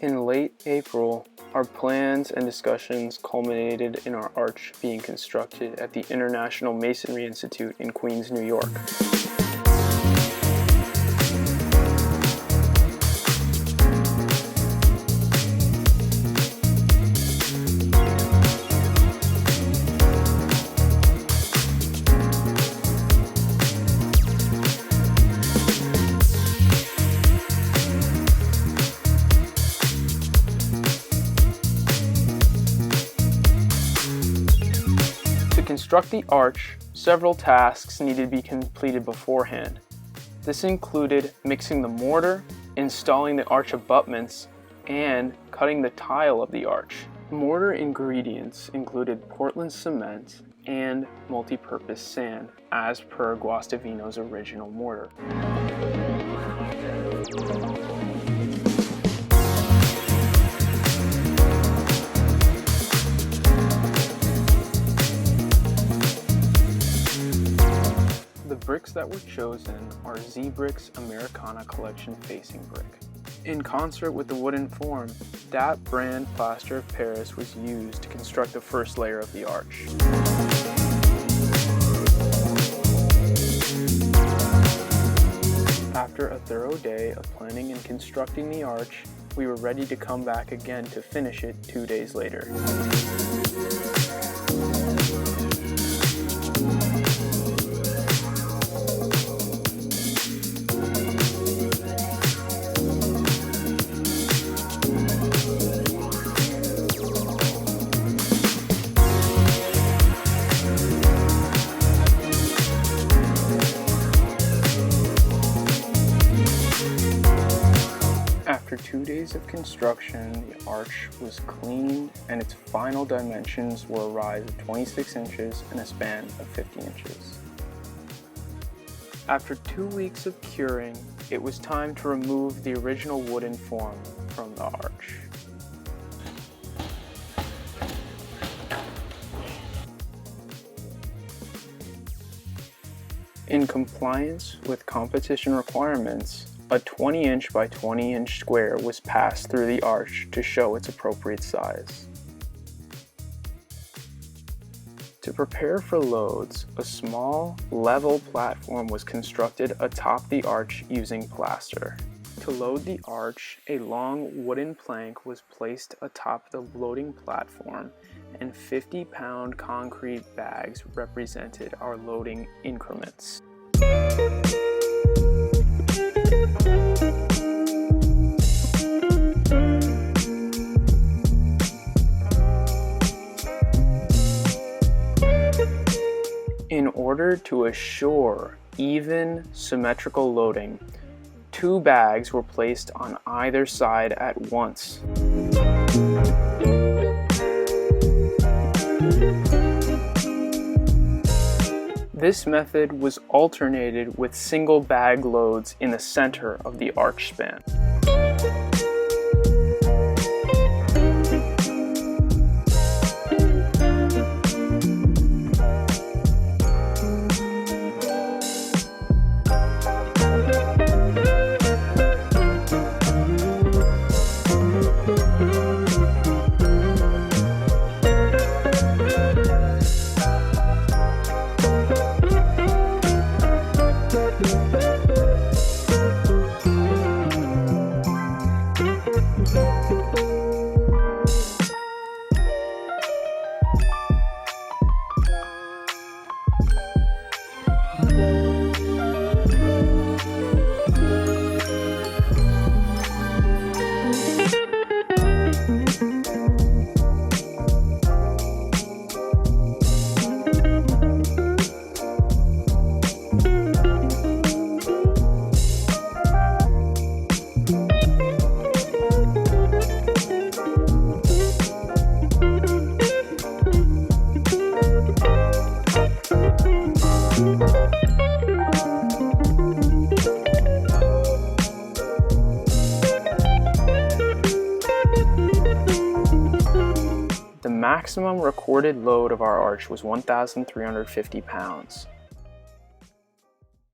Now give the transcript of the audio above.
In late April, our plans and discussions culminated in our arch being constructed at the International Masonry Institute in Queens, New York. To construct the arch, several tasks needed to be completed beforehand. This included mixing the mortar, installing the arch abutments, and cutting the tile of the arch. Mortar ingredients included Portland cement and multi-purpose sand, as per Guastavino's original mortar. The bricks that were chosen are Z-Bricks Americana Collection Facing Brick. In concert with the wooden form, that brand plaster of Paris was used to construct the first layer of the arch. After a thorough day of planning and constructing the arch, we were ready to come back again to finish it 2 days later. After 2 days of construction, the arch was cleaned and its final dimensions were a rise of 26 inches and a span of 50 inches. After 2 weeks of curing, it was time to remove the original wooden form from the arch. In compliance with competition requirements, a 20-inch by 20-inch square was passed through the arch to show its appropriate size. To prepare for loads, a small, level platform was constructed atop the arch using plaster. To load the arch, a long wooden plank was placed atop the loading platform, and 50-pound concrete bags represented our loading increments. In order to assure even, symmetrical loading, 2 bags were placed on either side at once. This method was alternated with single bag loads in the center of the arch span. The maximum recorded load of our arch was 1,350 pounds.